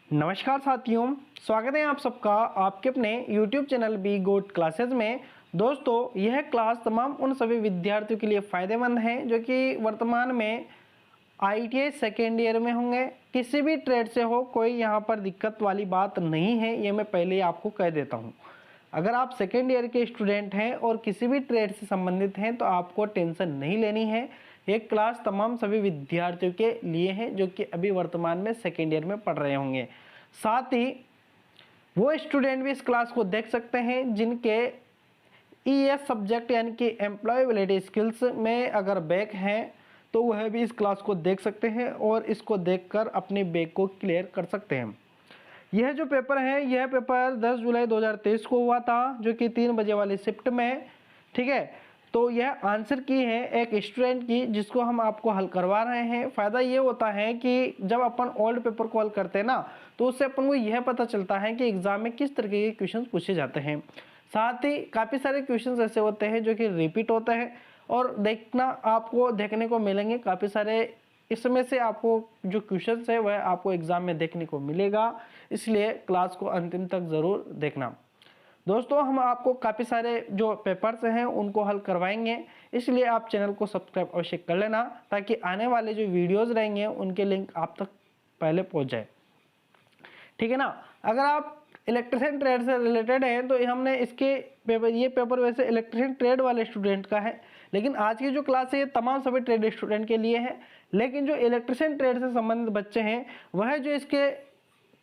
नमस्कार साथियों, स्वागत है आप सबका आपके अपने YouTube चैनल बी गोट क्लासेस में। दोस्तों, यह क्लास तमाम उन सभी विद्यार्थियों के लिए फ़ायदेमंद है जो कि वर्तमान में ITI सेकेंड ईयर में होंगे। किसी भी ट्रेड से हो, कोई यहाँ पर दिक्कत वाली बात नहीं है, ये मैं पहले ही आपको कह देता हूँ। अगर आप सेकेंड ईयर के स्टूडेंट हैं और किसी भी ट्रेड से संबंधित हैं तो आपको टेंशन नहीं लेनी है। ये क्लास तमाम सभी विद्यार्थियों के लिए है जो कि अभी वर्तमान में सेकेंड ईयर में पढ़ रहे होंगे। साथ ही वो स्टूडेंट भी इस क्लास को देख सकते हैं जिनके ES सब्जेक्ट यानी कि एम्प्लॉयबिलिटी स्किल्स में अगर बैक हैं तो वह भी इस क्लास को देख सकते हैं और इसको देखकर अपने बैक को क्लियर कर सकते हैं। यह जो पेपर है, यह पेपर 10 जुलाई 2023 को हुआ था जो कि 3 बजे वाली शिफ्ट में, ठीक है। तो यह आंसर की है एक स्टूडेंट की जिसको हम आपको हल करवा रहे हैं। फ़ायदा ये होता है कि जब अपन ओल्ड पेपर को हल करते हैं ना, तो उससे अपन को यह पता चलता है कि एग्ज़ाम में किस तरीके के क्वेश्चन पूछे जाते हैं। साथ ही काफ़ी सारे क्वेश्चन ऐसे होते हैं जो कि रिपीट होते हैं और देखने को मिलेंगे काफ़ी सारे। इसमें से आपको जो क्वेश्चन है वह आपको एग्ज़ाम में देखने को मिलेगा, इसलिए क्लास को अंतिम तक ज़रूर देखना। दोस्तों, हम आपको काफ़ी सारे जो पेपर्स हैं उनको हल करवाएंगे, इसलिए आप चैनल को सब्सक्राइब अवश्य कर लेना ताकि आने वाले जो वीडियोस रहेंगे उनके लिंक आप तक पहले पहुंच जाए, ठीक है ना। अगर आप इलेक्ट्रिशियन ट्रेड से रिलेटेड है तो हमने ये पेपर वैसे इलेक्ट्रिशियन ट्रेड वाले स्टूडेंट का है, लेकिन आज की जो क्लास है ये तमाम सभी ट्रेड स्टूडेंट के लिए है। लेकिन जो इलेक्ट्रिशियन ट्रेड से संबंधित बच्चे हैं वह जो इसके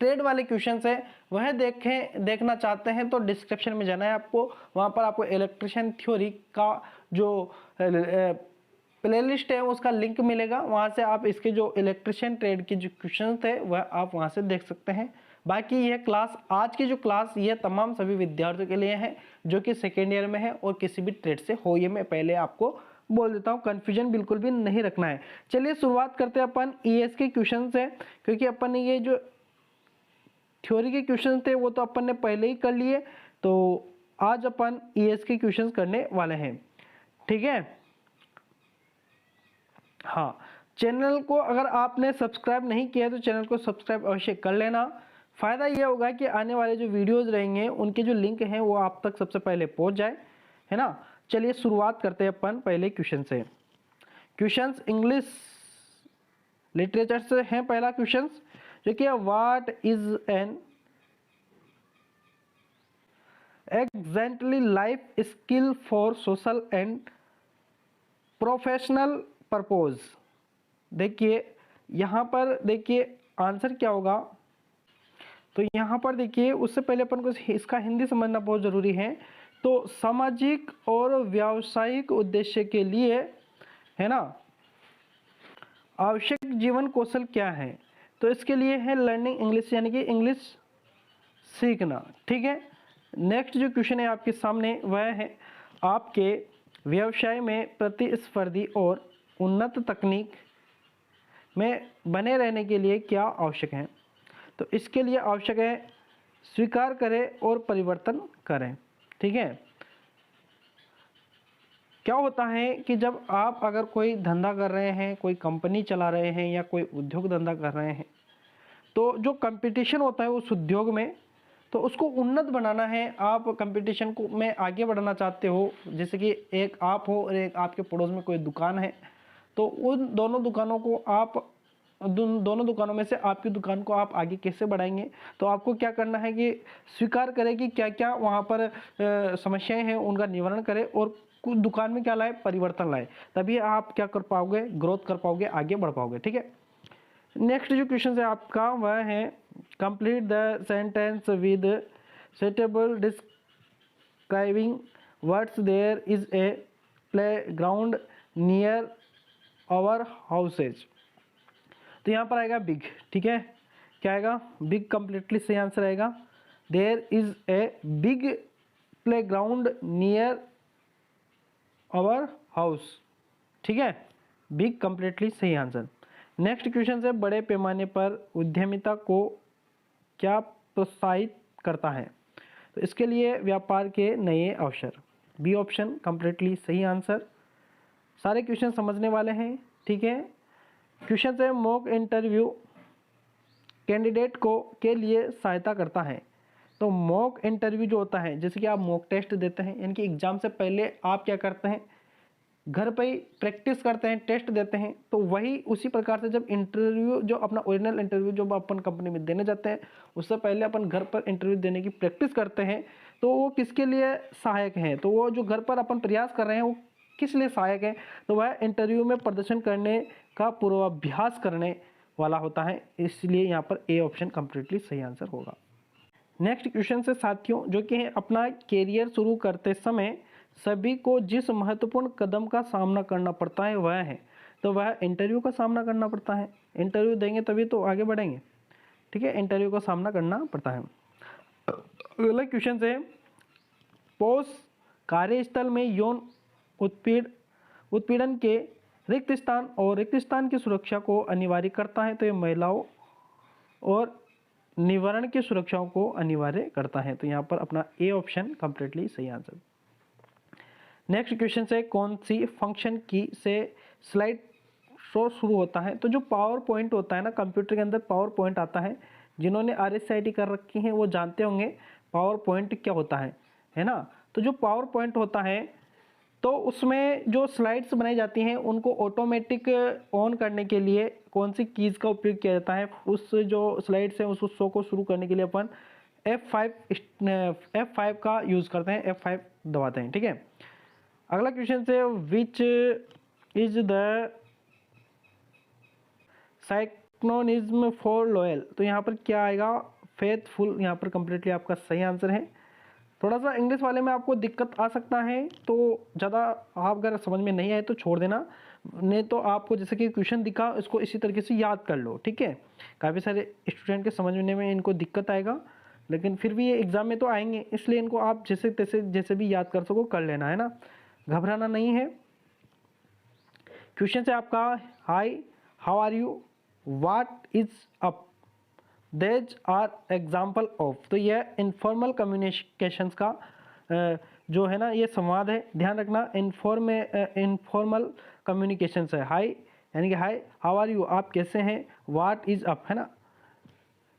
ट्रेड वाले क्वेश्चंस है वह देखना चाहते हैं तो डिस्क्रिप्शन में जाना है आपको। वहाँ पर आपको इलेक्ट्रिशियन थ्योरी का जो प्लेलिस्ट है उसका लिंक मिलेगा। वहाँ से आप इसके जो इलेक्ट्रिशियन ट्रेड के जो क्वेश्चन थे वह आप वहाँ से देख सकते हैं। बाकी यह क्लास, आज की जो क्लास ये तमाम सभी विद्यार्थियों के लिए है जो कि सेकेंड ईयर में है और किसी भी ट्रेड से हो, ये मैं पहले आपको बोल देता हूँ, कन्फ्यूजन बिल्कुल भी नहीं रखना है। चलिए शुरुआत करते हैं अपन ES के क्वेश्चन से, क्योंकि अपन ने ये जो थ्योरी के क्वेश्चन थे वो तो अपन ने पहले ही कर लिए। तो आज अपन ES के क्वेश्चन करने वाले हैं, ठीक है। हाँ, चैनल को अगर आपने सब्सक्राइब नहीं किया तो चैनल को सब्सक्राइब अवश्य कर लेना। फ़ायदा यह होगा कि आने वाले जो वीडियोस रहेंगे उनके जो लिंक हैं वो आप तक सबसे पहले पहुंच जाए, है ना। चलिए शुरुआत करते हैं अपन पहले क्वेश्चन से। क्वेश्चंस इंग्लिश लिटरेचर से हैं। पहला क्वेश्चन जो कि what is an exactly life skill for social and professional purpose. देखिए यहाँ पर, देखिए आंसर क्या होगा। तो यहाँ पर देखिए उससे पहले अपन को इसका हिंदी समझना बहुत ज़रूरी है। तो सामाजिक और व्यावसायिक उद्देश्य के लिए, है ना, आवश्यक जीवन कौशल क्या है। तो इसके लिए है लर्निंग इंग्लिश, यानी कि इंग्लिश सीखना, ठीक है। नेक्स्ट जो क्वेश्चन है आपके सामने वह है आपके व्यवसाय में प्रतिस्पर्धी और उन्नत तकनीक में बने रहने के लिए क्या आवश्यक है। तो इसके लिए आवश्यक है स्वीकार करें और परिवर्तन करें, ठीक है। क्या होता है कि जब आप अगर कोई धंधा कर रहे हैं, कोई कंपनी चला रहे हैं या कोई उद्योग धंधा कर रहे हैं, तो जो कंपटीशन होता है उस उद्योग में, तो उसको उन्नत बनाना है। आप कंपटीशन को में आगे बढ़ना चाहते हो, जैसे कि एक आप हो और एक आपके पड़ोस में कोई दुकान है, तो उन दोनों दुकानों को आप दोनों दुकानों में से आपकी दुकान को आप आगे कैसे बढ़ाएंगे। तो आपको क्या करना है कि स्वीकार करें कि क्या क्या वहाँ पर समस्याएं हैं उनका निवारण करें और कुछ दुकान में क्या लाए, परिवर्तन लाए। तभी आप क्या कर पाओगे, ग्रोथ कर पाओगे, आगे बढ़ पाओगे, ठीक है। नेक्स्ट जो क्वेश्चन है आपका वह है complete the sentence with suitable describing words there is a playground near our houses. तो यहाँ पर आएगा बिग, ठीक है। क्या आएगा, बिग कंप्लीटली सही आंसर आएगा। There is a big playground near our house, ठीक है। बिग कंप्लीटली सही आंसर। नेक्स्ट क्वेश्चन है बड़े पैमाने पर उद्यमिता को क्या प्रोत्साहित करता है। तो इसके लिए व्यापार के नए अवसर। बी ऑप्शन कंप्लीटली सही आंसर। सारे क्वेश्चन समझने वाले हैं, ठीक है। क्वेश्चन है मॉक इंटरव्यू कैंडिडेट को के लिए सहायता करता है। तो मॉक इंटरव्यू जो होता है, जैसे कि आप मॉक टेस्ट देते हैं, यानी कि एग्जाम से पहले आप क्या करते हैं, घर पे ही प्रैक्टिस करते हैं, टेस्ट देते हैं, तो वही उसी प्रकार से जब इंटरव्यू जो अपना ओरिजिनल इंटरव्यू जो अपन कंपनी में देने जाते हैं, उससे पहले अपन घर पर इंटरव्यू देने की प्रैक्टिस करते हैं। तो वो किसके लिए सहायक है, तो वो जो घर पर अपन प्रयास कर रहे हैं वो किस लिए सहायक है, तो वह इंटरव्यू में प्रदर्शन करने का पूर्वाभ्यास करने वाला होता है। इसलिए यहाँ पर ए ऑप्शन कंप्लीटली सही आंसर होगा। नेक्स्ट क्वेश्चन से साथियों, जो कि है अपना कैरियर शुरू करते समय सभी को जिस महत्वपूर्ण कदम का सामना करना पड़ता है वह है, तो वह इंटरव्यू का सामना करना पड़ता है। इंटरव्यू देंगे तभी तो आगे बढ़ेंगे, ठीक है, इंटरव्यू का सामना करना पड़ता है। अगला क्वेश्चन है, पोस्ट कार्यस्थल में यौन उत्पीड़न के रिक्त स्थान और रिक्त स्थान की सुरक्षा को अनिवार्य करता है, तो ये महिलाओं और निवारण की सुरक्षाओं को अनिवार्य करता है। तो यहाँ पर अपना ए ऑप्शन कंप्लीटली सही आंसर। नेक्स्ट क्वेश्चन से, कौन सी फंक्शन की से स्लाइड शो शुरू होता है, तो जो पावर पॉइंट होता है ना, कंप्यूटर के अंदर पावर पॉइंट आता है, जिन्होंने RSIT कर रखी है वो जानते होंगे पावर पॉइंट क्या होता है ना। तो जो पावर पॉइंट होता है तो उसमें जो स्लाइड्स बनाई जाती हैं उनको ऑटोमेटिक ऑन करने के लिए कौन सी कीज़ का उपयोग किया जाता है, उस जो स्लाइड्स है उस शो को शुरू करने के लिए अपन F5 का यूज़ करते हैं, F5 दबाते हैं, ठीक है। अगला क्वेश्चन से, which is the cyclonism for loyal, तो यहाँ पर क्या आएगा, फेथफुल, यहाँ पर कंप्लीटली आपका सही आंसर है। थोड़ा सा इंग्लिश वाले में आपको दिक्कत आ सकता है, तो ज़्यादा आप अगर समझ में नहीं आए तो छोड़ देना, नहीं तो आपको जैसे कि क्वेश्चन दिखा इसको इसी तरीके से याद कर लो, ठीक है। काफ़ी सारे स्टूडेंट के समझने में इनको दिक्कत आएगा, लेकिन फिर भी ये एग्ज़ाम में तो आएंगे, इसलिए इनको आप जैसे तैसे जैसे भी याद कर सको कर लेना, है ना, घबराना नहीं है। क्वेश्चन है आपका, hi, how are you, what is up, these are example of, तो यह इनफॉर्मल कम्युनिकेशंस का जो है ना ये संवाद है, ध्यान रखना, इनफॉर्मल कम्युनिकेशंस है। हाई यानी कि हाई, हाउ आर यू आप कैसे हैं, व्हाट इज अप, है ना,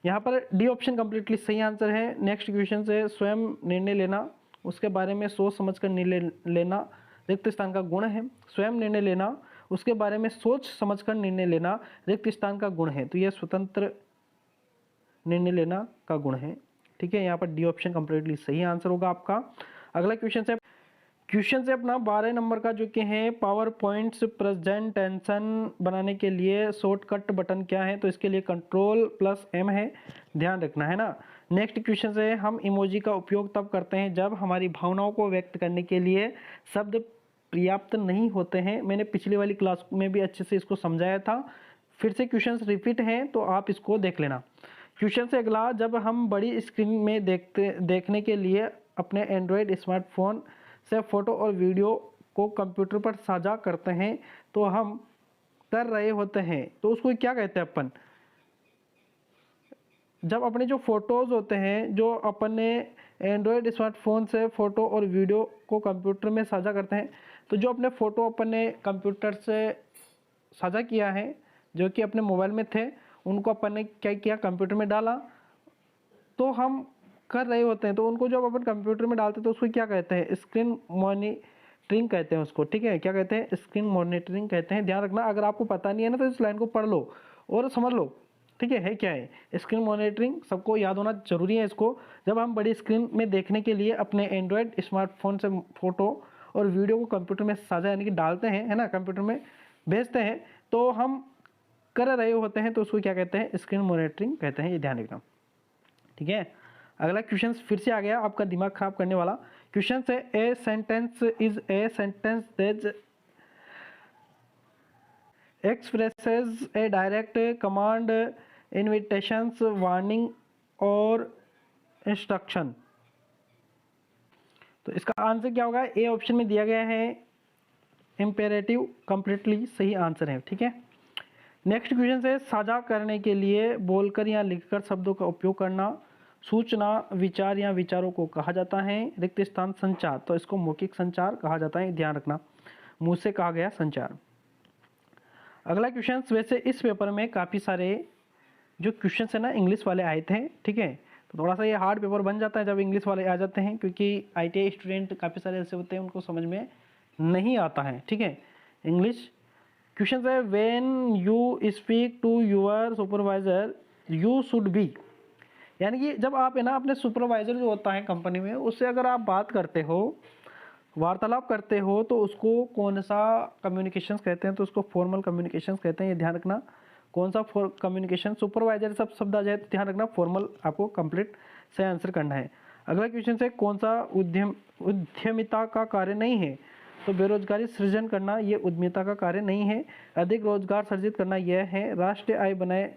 यहाँ पर डी ऑप्शन कंप्लीटली सही आंसर है। नेक्स्ट क्वेश्चन है, स्वयं निर्णय लेना, उसके बारे में सोच समझकर निर्णय लेना रिक्त स्थान का गुण है। स्वयं निर्णय लेना, उसके बारे में सोच समझकर निर्णय लेना रिक्त स्थान का गुण है, तो यह स्वतंत्र निर्णय लेना का गुण है, ठीक है। यहाँ पर डी ऑप्शन कंप्लीटली सही आंसर होगा आपका। अगला क्वेश्चन से अपना 12 नंबर का जो कि है, पावर पॉइंट्स प्रेजेंटेशन बनाने के लिए शॉर्टकट बटन क्या है, तो इसके लिए Ctrl+M है, ध्यान रखना, है ना। नेक्स्ट क्वेश्चन है, हम इमोजी का उपयोग तब करते हैं जब हमारी भावनाओं को व्यक्त करने के लिए शब्द पर्याप्त नहीं होते हैं। मैंने पिछली वाली क्लास में भी अच्छे से इसको समझाया था, फिर से क्वेश्चन रिपीट हैं तो आप इसको देख लेना। क्वेश्चन से अगला, जब हम बड़ी स्क्रीन में देखने के लिए अपने एंड्रॉयड स्मार्टफोन से फोटो और वीडियो को कंप्यूटर पर साझा करते हैं तो हम कर रहे होते हैं, तो उसको क्या कहते हैं अपन, जब अपने जो फोटोज़ होते हैं जो अपने एंड्रॉयड स्मार्टफोन से फ़ोटो और वीडियो को कंप्यूटर में साझा करते हैं, तो जो अपने फ़ोटो अपने कंप्यूटर से साझा किया है जो कि अपने मोबाइल में थे, उनको अपन ने क्या किया, कंप्यूटर में डाला, तो हम कर रहे होते हैं, तो उनको जब अपन कंप्यूटर में डालते हैं तो उसको क्या कहते हैं, स्क्रीन मॉनिटरिंग कहते हैं उसको, ठीक है, क्या कहते हैं, स्क्रीन मॉनिटरिंग कहते हैं। ध्यान रखना, अगर आपको पता नहीं है ना तो इस लाइन को पढ़ लो और समझ लो, ठीक है क्या है स्क्रीन मॉनिटरिंग, सबको याद होना जरूरी है इसको। जब हम बड़ी स्क्रीन में देखने के लिए अपने एंड्रॉयड स्मार्टफोन से फोटो और वीडियो को कंप्यूटर में साझा यानी कि डालते हैं, है ना, कंप्यूटर में भेजते हैं, तो हम कर रहे होते हैं, तो उसको क्या कहते हैं, स्क्रीन मॉनिटरिंग कहते हैं, ये ध्यान रखना, ठीक है। अगला क्वेश्चन फिर से आ गया आपका दिमाग खराब करने वाला क्वेश्चन है, a sentence is a sentence that expresses A direct command, invitations, warning और इंस्ट्रक्शन। तो इसका आंसर क्या होगा, ए ऑप्शन में दिया गया है इंपेरेटिव, कंप्लीटली सही आंसर है, ठीक है। नेक्स्ट क्वेश्चन है, साझा करने के लिए बोलकर या लिखकर शब्दों का उपयोग करना, सूचना, विचार या विचारों को कहा जाता है। रिक्त स्थान संचार, तो इसको मौखिक संचार कहा जाता है, ध्यान रखना, मुंह से कहा गया संचार। अगला क्वेश्चन, वैसे इस पेपर में काफ़ी सारे जो क्वेश्चन है ना इंग्लिश वाले आए थे, ठीक है। तो थोड़ा सा ये हार्ड पेपर बन जाता है जब इंग्लिश वाले आ जाते हैं, क्योंकि ITI स्टूडेंट काफ़ी सारे ऐसे होते हैं उनको समझ में नहीं आता है, ठीक है। इंग्लिश क्वेश्चन है, when you speak to your supervisor you should be, यानी कि जब आप है ना अपने सुपरवाइजर जो होता है कंपनी में, उससे अगर आप बात करते हो, वार्तालाप करते हो, तो उसको कौन सा कम्युनिकेशंस कहते हैं, तो उसको फॉर्मल कम्युनिकेशंस कहते हैं, ये ध्यान रखना। कौन सा कम्युनिकेशन, सुपरवाइजर सब शब्द आ जाए तो ध्यान रखना फॉर्मल आपको कंप्लीट से आंसर करना है। अगला क्वेश्चन है, कौन सा उद्यमिता का कार्य नहीं है, तो बेरोजगारी सृजन करना ये उद्यमिता का कार्य नहीं है। अधिक रोजगार सृजित करना यह है। राष्ट्रीय आय बनाए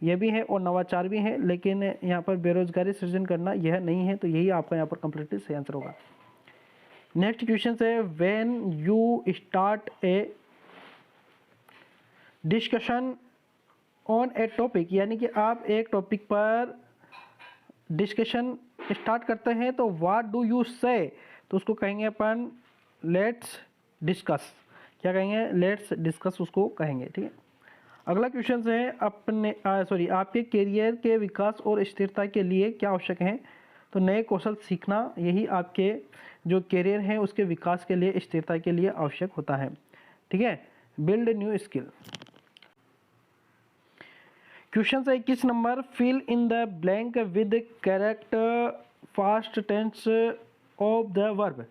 यह भी है और नवाचार भी है, लेकिन यहाँ पर बेरोजगारी सृजन करना यह नहीं है, तो यही आपका यहाँ पर कंप्लीटली सही आंसर होगा। नेक्स्ट क्वेश्चन है, when you start A discussion on A topic, यानी कि आप एक टॉपिक पर डिस्कशन स्टार्ट करते हैं तो व्हाट डू यू से, तो उसको कहेंगे अपन लेट्स डिस्कस। क्या कहेंगे? लेट्स डिस्कस उसको कहेंगे, ठीक है। अगला क्वेश्चन है, आपके करियर के विकास और स्थिरता के लिए क्या आवश्यक है, तो नए कौशल सीखना यही आपके जो करियर है उसके विकास के लिए, स्थिरता के लिए आवश्यक होता है, ठीक है। Build new skill. क्वेश्चन है 21 number, fill in the blank with correct past tense of the verb.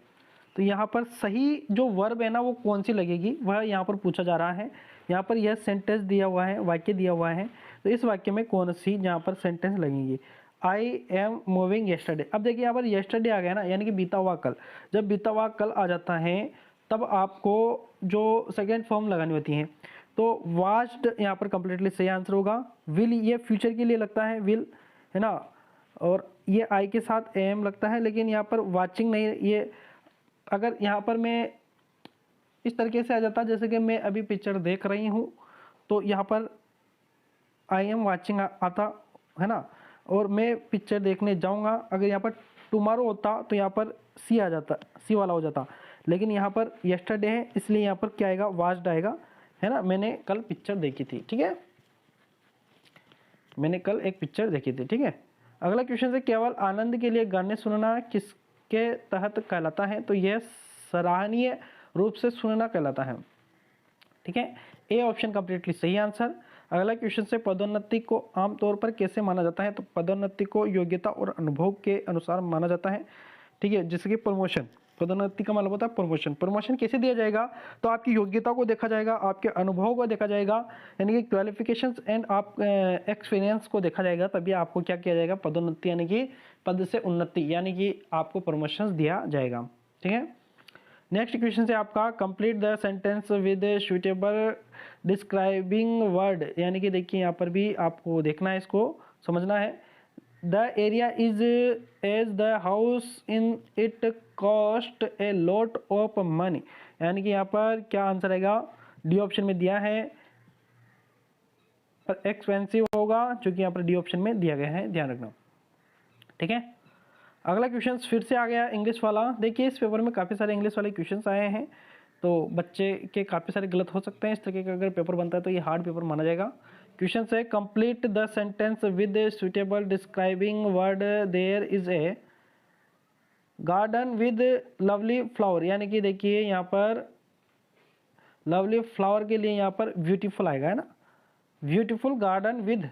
तो यहाँ पर सही जो वर्ब है ना वो कौन सी लगेगी वह यहाँ पर पूछा जा रहा है। यहाँ पर यह सेंटेंस दिया हुआ है, वाक्य दिया हुआ है, तो इस वाक्य में कौन सी यहाँ पर सेंटेंस लगेगी। I am moving yesterday. अब देखिए यहाँ पर येस्टरडे आ गया ना, यानी कि बीता हुआ कल। जब बीता हुआ कल आ जाता है तब आपको जो सेकेंड फॉर्म लगानी होती है, तो वास्ट यहाँ पर कंप्लीटली सही आंसर होगा। विल ये फ्यूचर के लिए लगता है, विल है ना, और ये आई के साथ एम लगता है, लेकिन यहाँ पर वाचिंग नहीं। ये अगर यहाँ पर मैं इस तरीके से आ जाता जैसे कि मैं अभी पिक्चर देख रही हूँ, तो यहाँ पर आई एम वाचिंग आता है ना, और मैं पिक्चर देखने जाऊँगा। अगर यहाँ पर टुमारो होता तो यहाँ पर सी आ जाता, सी वाला हो जाता, लेकिन यहाँ पर यस्टरडे है इसलिए यहाँ पर क्या आएगा, वास्ड आएगा, है ना। मैंने कल पिक्चर देखी थी, ठीक है, मैंने कल एक पिक्चर देखी थी, ठीक है। अगला क्वेश्चन है, केवल आनंद के लिए गाने सुनना किसके तहत कहलाता है, तो यह सराहनीय रूप से सुनना कहलाता है, ठीक है। ए ऑप्शन कंप्लीटली सही आंसर। अगला क्वेश्चन से, पदोन्नति को आमतौर पर कैसे माना जाता है, तो पदोन्नति को योग्यता और अनुभव के अनुसार माना जाता है, ठीक है। जैसे कि प्रमोशन, पदोन्नति का मतलब होता है प्रमोशन। प्रमोशन कैसे दिया जाएगा, तो आपकी योग्यता को देखा जाएगा, आपके अनुभव को देखा जाएगा, यानी कि क्वालिफिकेशंस एंड आप एक्सपीरियंस को देखा जाएगा, तभी आपको क्या किया जाएगा, पदोन्नति, यानी कि पद से उन्नति, यानी कि आपको प्रमोशन दिया जाएगा, ठीक है। नेक्स्ट क्वेश्चन है आपका, complete the sentence with suitable describing word, यानी कि देखिए यहाँ पर भी आपको देखना है, इसको समझना है। The area is as the house in it cost a lot of money, यानी कि यहाँ पर क्या आंसर आएगा, डी ऑप्शन में दिया है, पर एक्सपेंसिव होगा क्योंकि यहाँ पर डी ऑप्शन में दिया गया है, ध्यान रखना, ठीक है। अगला क्वेश्चन फिर से आ गया इंग्लिश वाला। देखिए इस पेपर में काफ़ी सारे इंग्लिश वाले क्वेश्चंस आए हैं, तो बच्चे के काफ़ी सारे गलत हो सकते हैं। इस तरीके का अगर पेपर बनता है तो ये हार्ड पेपर माना जाएगा। क्वेश्चन है, complete the sentence with suitable describing word, there is a garden with lovely flower, यानी कि देखिए यहाँ पर लवली फ्लावर के लिए यहाँ पर ब्यूटीफुल आएगा, है ना, beautiful garden with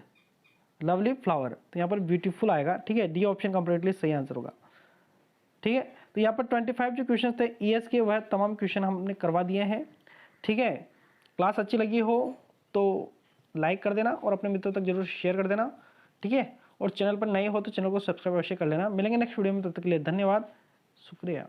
lovely flower, तो यहाँ पर ब्यूटीफुल आएगा, ठीक है। डी ऑप्शन कंप्लीटली सही आंसर होगा, ठीक है। तो यहाँ पर 25 जो क्वेश्चन थे ईएस के वह तमाम क्वेश्चन हमने करवा दिए हैं, ठीक है। क्लास अच्छी लगी हो तो लाइक कर देना और अपने मित्रों तक जरूर शेयर कर देना, ठीक है। और चैनल पर नए हो तो चैनल को सब्सक्राइब अवश्य कर लेना। मिलेंगे नेक्स्ट वीडियो में, तब तक के लिए धन्यवाद, शुक्रिया।